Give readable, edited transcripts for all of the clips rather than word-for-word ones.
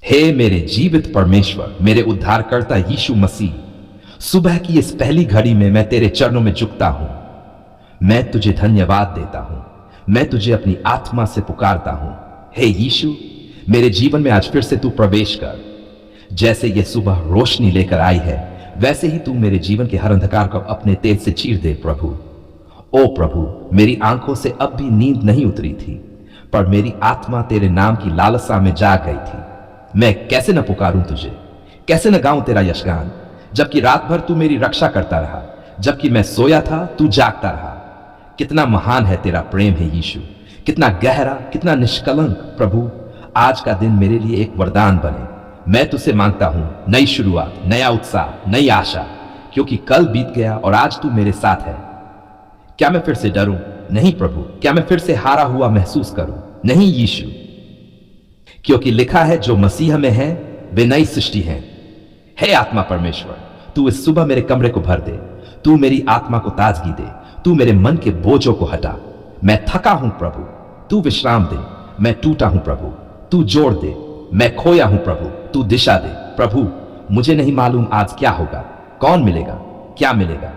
हे मेरे जीवित परमेश्वर, मेरे उद्धारकर्ता यीशु मसीह, सुबह की इस पहली घड़ी में मैं तेरे चरणों में झुकता हूं। मैं तुझे धन्यवाद देता हूं। मैं तुझे अपनी आत्मा से पुकारता हूं। हे यीशु, मेरे जीवन में आज फिर से तू प्रवेश कर। जैसे यह सुबह रोशनी लेकर आई है, वैसे ही तू मेरे जीवन के हर अंधकार को अपने तेज से चीर दे प्रभु। ओ प्रभु, मेरी आंखों से अब भी नींद नहीं उतरी थी, पर मेरी आत्मा तेरे नाम की लालसा में जाग गई थी। मैं कैसे न पुकारूं तुझे, कैसे न गाऊं तेरा यशगान, जबकि रात भर तू मेरी रक्षा करता रहा, जबकि मैं सोया था तू जागता रहा। कितना महान है तेरा प्रेम है यीशु, कितना गहरा, कितना निष्कलंक। प्रभु, आज का दिन मेरे लिए एक वरदान बने। मैं तुझसे मांगता हूं नई शुरुआत, नया उत्साह, नई आशा, क्योंकि कल बीत गया और आज तू मेरे साथ है। क्या मैं फिर से डरूं? नहीं प्रभु। क्या मैं फिर से हारा हुआ महसूस करूं? नहीं यीशु, क्योंकि लिखा है जो मसीह में है वे नई सृष्टि है। हे आत्मा परमेश्वर, तू इस सुबह मेरे कमरे को भर दे। तू मेरी आत्मा को ताजगी दे। तू मेरे मन के बोझों को हटा। मैं थका हूं प्रभु, तू विश्राम दे। मैं टूटा हूं प्रभु, तू जोड़ दे। मैं खोया हूं प्रभु, तू दिशा दे। प्रभु, मुझे नहीं मालूम आज क्या होगा, कौन मिलेगा, क्या मिलेगा।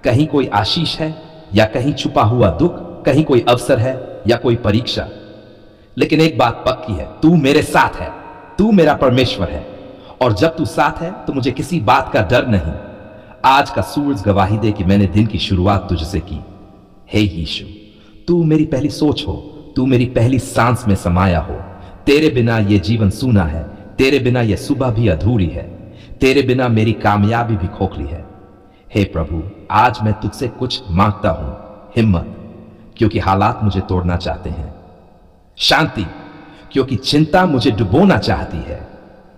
कहीं कोई आशीष है या कहीं छुपा हुआ दुख, कहीं कोई अवसर है या कोई परीक्षा, लेकिन एक बात पक्की है, तू मेरे साथ है। तू मेरा परमेश्वर है, और जब तू साथ है तो मुझे किसी बात का डर नहीं। आज का सूरज गवाही दे कि मैंने दिन की शुरुआत तुझसे की। हे यीशु, तू मेरी पहली सोच हो, तू मेरी पहली सांस में समाया हो। तेरे बिना यह जीवन सूना है, तेरे बिना यह सुबह भी अधूरी है, तेरे बिना मेरी कामयाबी भी खोखली है। हे प्रभु, आज मैं तुझसे कुछ मांगता हूं। हिम्मत, क्योंकि हालात मुझे तोड़ना चाहते हैं। शांति, क्योंकि चिंता मुझे डुबोना चाहती है।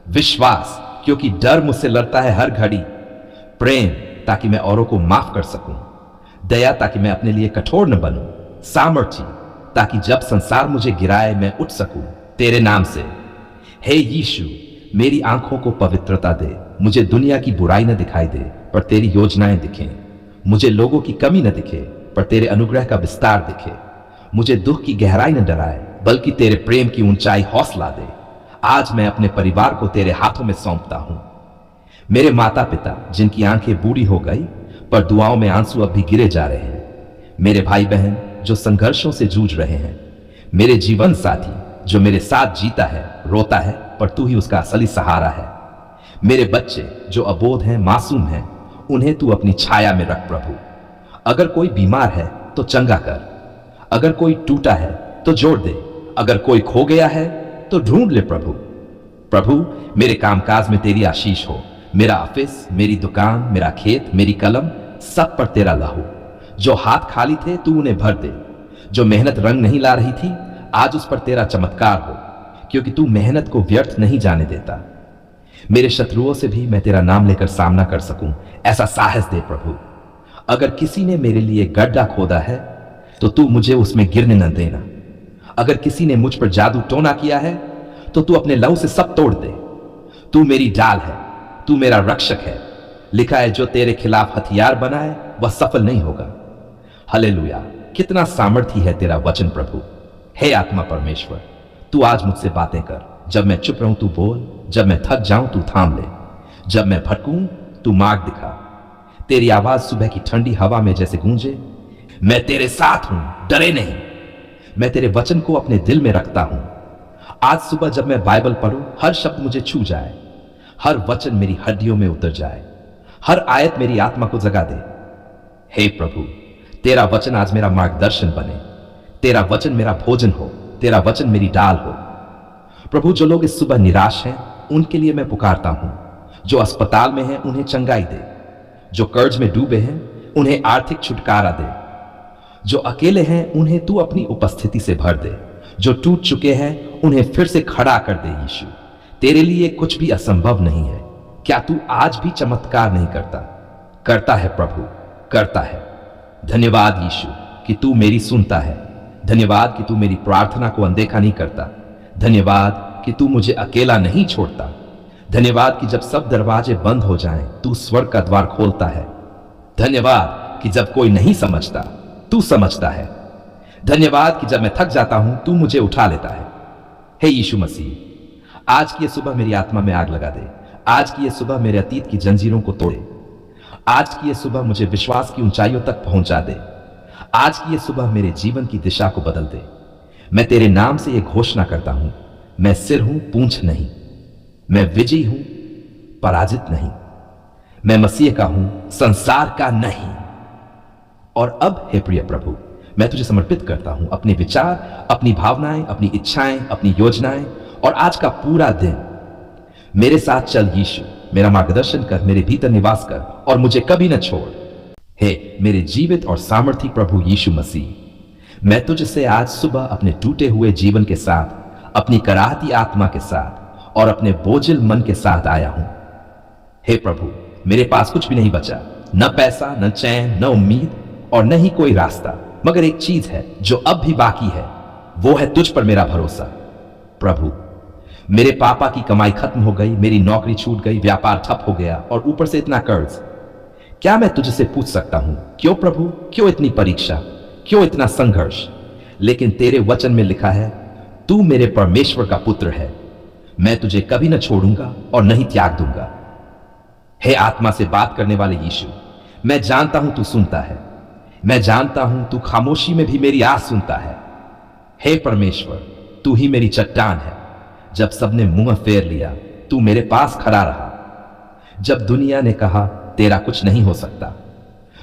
विश्वास, क्योंकि डर मुझसे लड़ता है हर घड़ी। प्रेम, ताकि मैं औरों को माफ कर सकूं। दया, ताकि मैं अपने लिए कठोर न बनूं। सामर्थ्य, ताकि जब संसार मुझे गिराए मैं उठ सकूं तेरे नाम से। हे यीशु, मेरी आंखों को पवित्रता दे। मुझे दुनिया की बुराई न दिखाई दे, पर तेरी योजनाएं दिखें। मुझे लोगों की कमी न दिखे, पर तेरे अनुग्रह का विस्तार दिखे। मुझे दुख की गहराई न डराए, बल्कि तेरे प्रेम की ऊंचाई हौसला दे। आज मैं अपने परिवार को तेरे हाथों में सौंपता हूं। मेरे माता पिता जिनकी आंखें बूढ़ी हो गई, पर दुआओं में आंसू अब भी गिरे जा रहे हैं। मेरे भाई बहन जो संघर्षों से जूझ रहे हैं। मेरे जीवन साथी जो मेरे साथ जीता है, रोता है, पर तू ही उसका असली सहारा है। मेरे बच्चे जो अबोध हैं, मासूम हैं, उन्हें तू अपनी छाया में रख प्रभु। अगर कोई बीमार है तो चंगा कर, अगर कोई टूटा है तो जोड़ दे, अगर कोई खो गया है तो ढूंढ ले प्रभु। प्रभु, मेरे कामकाज में तेरी आशीष हो। मेरा ऑफिस, मेरी दुकान, मेरा खेत, मेरी कलम, सब पर तेरा लहू। जो हाथ खाली थे तू उन्हें भर दे। जो मेहनत रंग नहीं ला रही थी, आज उस पर तेरा चमत्कार हो, क्योंकि तू मेहनत को व्यर्थ नहीं जाने देता। मेरे शत्रुओं से भी मैं तेरा नाम लेकर सामना कर सकूं, ऐसा साहस दे प्रभु। अगर किसी ने मेरे लिए गड्ढा खोदा है तो तू मुझे उसमें गिरने न देना। अगर किसी ने मुझ पर जादू टोना किया है तो तू अपने लहू से सब तोड़ दे। तू मेरी ढाल है, तू मेरा रक्षक है। लिखा है जो तेरे खिलाफ हथियार बनाए वह सफल नहीं होगा। हालेलुया, कितना सामर्थ्य है तेरा वचन प्रभु। हे आत्मा परमेश्वर, तू आज मुझसे बातें कर। जब मैं चुप रहूं तू बोल, जब मैं थक जाऊं तू थाम ले, जब मैं भटकूं तू मार्ग दिखा। तेरी आवाज सुबह की ठंडी हवा में जैसे गूंजे। मैं तेरे साथ हूं, डरे नहीं। मैं तेरे वचन को अपने दिल में रखता हूं। आज सुबह जब मैं बाइबल पढ़ूं, हर शब्द मुझे छू जाए, हर वचन मेरी हड्डियों में उतर जाए, हर आयत मेरी आत्मा को जगा दे। हे प्रभु, तेरा वचन आज मेरा मार्गदर्शन बने। तेरा वचन मेरा भोजन हो, तेरा वचन मेरी ढाल हो। प्रभु, जो लोग इस सुबह निराश हैं उनके लिए मैं पुकारता हूं। जो अस्पताल में हैं उन्हें चंगाई दे। जो कर्ज में डूबे हैं उन्हें आर्थिक छुटकारा दे। जो अकेले हैं उन्हें तू अपनी उपस्थिति से भर दे। जो टूट चुके हैं उन्हें फिर से खड़ा कर दे। यीशु, तेरे लिए कुछ भी असंभव नहीं है। क्या तू आज भी चमत्कार नहीं करता? करता है प्रभु, करता है। धन्यवाद यीशु कि तू मेरी सुनता है। धन्यवाद कि तू मेरी प्रार्थना को अनदेखा नहीं करता। धन्यवाद कि तू मुझे अकेला नहीं छोड़ता। धन्यवाद कि जब सब दरवाजे बंद हो जाएं, तू स्वर्ग का द्वार खोलता है। धन्यवाद कि जब कोई नहीं समझता तू समझता है। धन्यवाद कि जब मैं थक जाता हूं तू मुझे उठा लेता है। हे यीशु मसीह, आज की ये सुबह मेरी आत्मा में आग लगा दे। आज की ये सुबह मेरे अतीत की जंजीरों को तोड़े। आज की ये सुबह मुझे विश्वास की ऊंचाइयों तक पहुंचा दे। आज की ये सुबह मेरे जीवन की दिशा को बदल दे। मैं तेरे नाम से ये घोषणा करता हूं, मैं सिर हूं, पूंछ नहीं। मैं विजयी हूं, पराजित नहीं। मैं मसीह का हूं, संसार का नहीं। और अब हे प्रिय प्रभु, मैं तुझे समर्पित करता हूं अपने विचार, अपनी भावनाएं, अपनी इच्छाएं, अपनी योजनाएं और आज का पूरा दिन। मेरे साथ चल यीशु, मेरा मार्गदर्शन कर, मेरे भीतर निवास कर और मुझे कभी न छोड़। हे मेरे जीवित और सामर्थी प्रभु यीशु मसीह, मैं तुझसे आज सुबह अपने टूटे हुए जीवन के साथ, अपनी कराहती आत्मा के साथ और अपने बोझिल मन के साथ आया हूं। हे प्रभु, मेरे पास कुछ भी नहीं बचा, न पैसा, न चैन, न उम्मीद और न ही कोई रास्ता, मगर एक चीज है जो अब भी बाकी है, वो है तुझ पर मेरा भरोसा। प्रभु, मेरे पापा की कमाई खत्म हो गई, मेरी नौकरी छूट गई, व्यापार ठप हो गया और ऊपर से इतना कर्ज। क्या मैं तुझसे पूछ सकता हूं, क्यों प्रभु, क्यों इतनी परीक्षा, क्यों इतना संघर्ष? लेकिन तेरे वचन में लिखा है, तू मेरे परमेश्वर का पुत्र है, मैं तुझे कभी न छोड़ूंगा और नहीं त्याग दूंगा। हे आत्मा से बात करने वाले यीशु, मैं जानता हूं तू सुनता है। मैं जानता हूं तू खामोशी में भी मेरी आस सुनता है। हे परमेश्वर, तू ही मेरी चट्टान है। जब सबने मुंह फेर लिया, तू मेरे पास खड़ा रहा। जब दुनिया ने कहा तेरा कुछ नहीं हो सकता,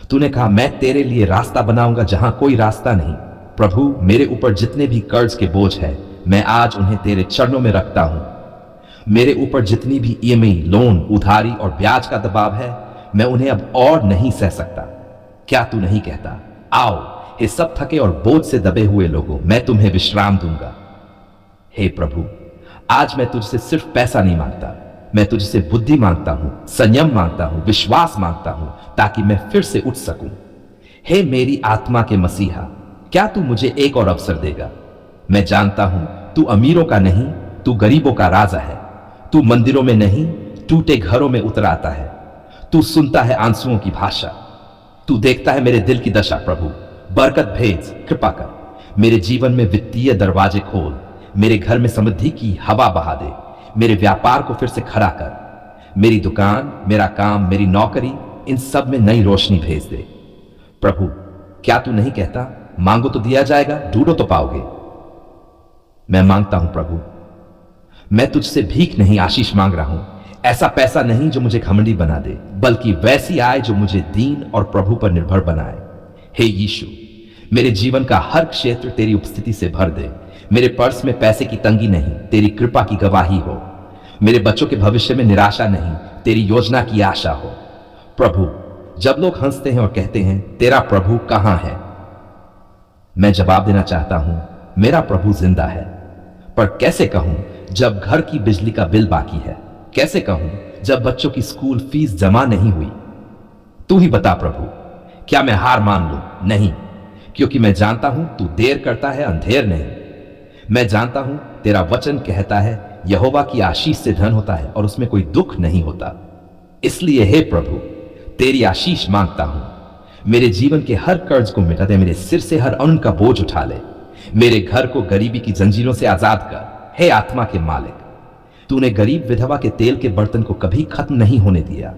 तूने कहा मैं तेरे लिए रास्ता बनाऊंगा जहां कोई रास्ता नहीं। प्रभु, मेरे ऊपर जितने भी कर्ज के बोझ है, मैं आज उन्हें तेरे चरणों में रखता हूं। मेरे ऊपर जितनी भी ईएमआई, लोन, उधारी और ब्याज का दबाव है, मैं उन्हें अब और नहीं सह सकता। क्या तू नहीं कहता, आओ हे सब थके और बोझ से दबे हुए लोगों, मैं तुम्हें विश्राम दूंगा। हे प्रभु, आज मैं तुझसे सिर्फ पैसा नहीं मांगता, मैं तुझसे बुद्धि मांगता हूं, संयम मांगता हूं, विश्वास मांगता हूं, ताकि मैं फिर से उठ सकूं। हे मेरी आत्मा के मसीहा, क्या तू मुझे एक और अवसर देगा? मैं जानता हूं तू अमीरों का नहीं, तू गरीबों का राजा है। तू मंदिरों में नहीं, टूटे घरों में उतर आता है। तू सुनता है आंसुओं की भाषा, तू देखता है मेरे दिल की दशा। प्रभु, बरकत भेज, कृपा कर, मेरे जीवन में वित्तीय दरवाजे खोल, मेरे घर में समृद्धि की हवा बहा दे, मेरे व्यापार को फिर से खड़ा कर, मेरी दुकान, मेरा काम, मेरी नौकरी, इन सब में नई रोशनी भेज दे। प्रभु, क्या तू नहीं कहता, मांगो तो दिया जाएगा, ढूंढो तो पाओगे। मैं मांगता हूं प्रभु, मैं तुझसे भीख नहीं आशीष मांग रहा हूं। ऐसा पैसा नहीं जो मुझे घमंडी बना दे, बल्कि वैसी आय जो मुझे दीन और प्रभु पर निर्भर बनाए। हे यीशु, मेरे जीवन का हर क्षेत्र तेरी उपस्थिति से भर दे। मेरे पर्स में पैसे की तंगी नहीं, तेरी कृपा की गवाही हो। मेरे बच्चों के भविष्य में निराशा नहीं, तेरी योजना की आशा हो। प्रभु, जब लोग हंसते हैं और कहते हैं तेरा प्रभु कहां है, मैं जवाब देना चाहता हूं, मेरा प्रभु जिंदा है। पर कैसे कहूं जब घर की बिजली का बिल बाकी है? कैसे कहूं जब बच्चों की स्कूल फीस जमा नहीं हुई? तू ही बता प्रभु, क्या मैं हार मान लूं? नहीं, क्योंकि मैं जानता हूं तू देर करता है, अंधेर नहीं। मैं जानता हूं तेरा वचन कहता है यहोवा की आशीष से धन होता है और उसमें कोई दुख नहीं होता। इसलिए हे प्रभु, तेरी आशीष मांगता हूं। मेरे जीवन के हर कर्ज को मिटा दे, मेरे सिर से हर अन्न का बोझ उठा ले, मेरे घर को गरीबी की जंजीरों से आजाद कर। हे आत्मा के मालिक, तूने गरीब विधवा के तेल के बर्तन को कभी खत्म नहीं होने दिया।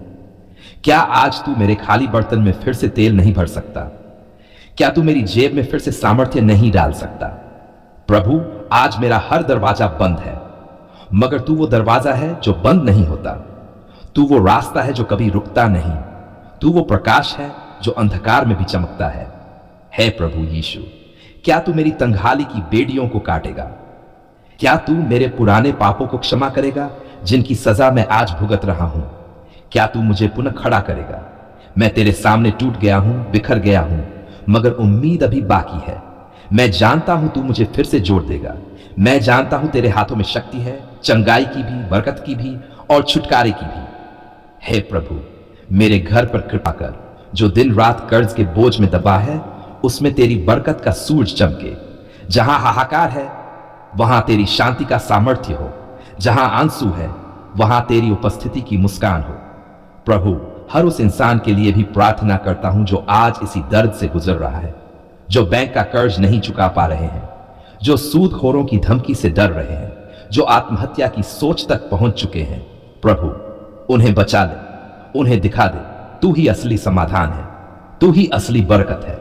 क्या आज तू मेरे खाली बर्तन में फिर से तेल नहीं भर सकता? क्या तू मेरी जेब में फिर से सामर्थ्य नहीं डाल सकता? प्रभु, आज मेरा हर दरवाजा बंद है, मगर तू वो दरवाजा है जो बंद नहीं होता। तू वो रास्ता है जो कभी रुकता नहीं। तू वो प्रकाश है जो अंधकार में भी चमकता है। हे प्रभु यीशु, क्या तू मेरी तंगहाली की बेड़ियों को काटेगा? क्या तू मेरे पुराने पापों को क्षमा करेगा जिनकी सजा मैं आज भुगत रहा हूं? क्या तू मुझे पुनः खड़ा करेगा? मैं तेरे सामने टूट गया हूं, बिखर गया हूं, मगर उम्मीद अभी बाकी है। मैं जानता हूं तू मुझे फिर से जोड़ देगा। मैं जानता हूं तेरे हाथों में शक्ति है, चंगाई की भी, बरकत की भी और छुटकारे की भी। हे प्रभु, मेरे घर पर कृपा कर, जो दिन रात कर्ज के बोझ में दबा है, उसमें तेरी बरकत का सूरज चमके। जहां हाहाकार है वहां तेरी शांति का सामर्थ्य हो, जहां आंसू है वहां तेरी उपस्थिति की मुस्कान हो। प्रभु, हर उस इंसान के लिए भी प्रार्थना करता हूं जो आज इसी दर्द से गुजर रहा है, जो बैंक का कर्ज नहीं चुका पा रहे हैं, जो सूदखोरों की धमकी से डर रहे हैं, जो आत्महत्या की सोच तक पहुंच चुके हैं। प्रभु उन्हें बचा ले, उन्हें दिखा दे तू ही असली समाधान है, तू ही असली बरकत है,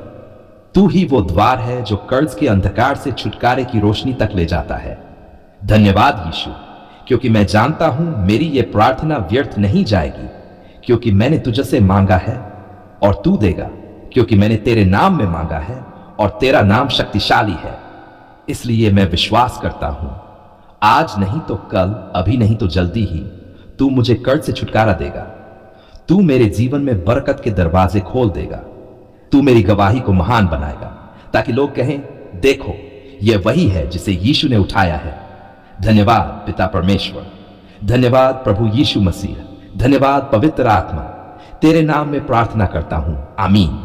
तू ही वो द्वार है जो कर्ज के अंधकार से छुटकारे की रोशनी तक ले जाता है। धन्यवाद यीशु, क्योंकि मैं जानता हूं मेरी ये प्रार्थना व्यर्थ नहीं जाएगी, क्योंकि मैंने तुझसे मांगा है और तू देगा, क्योंकि मैंने तेरे नाम में मांगा है और तेरा नाम शक्तिशाली है। इसलिए मैं विश्वास करता हूं आज नहीं तो कल, अभी नहीं तो जल्दी ही तू मुझे कर्ज से छुटकारा देगा, तू मेरे जीवन में बरकत के दरवाजे खोल देगा, तू मेरी गवाही को महान बनाएगा, ताकि लोग कहें देखो यह वही है जिसे यीशु ने उठाया है। धन्यवाद पिता परमेश्वर, धन्यवाद प्रभु यीशु मसीह, धन्यवाद पवित्र आत्मा। तेरे नाम में प्रार्थना करता हूं, आमीन।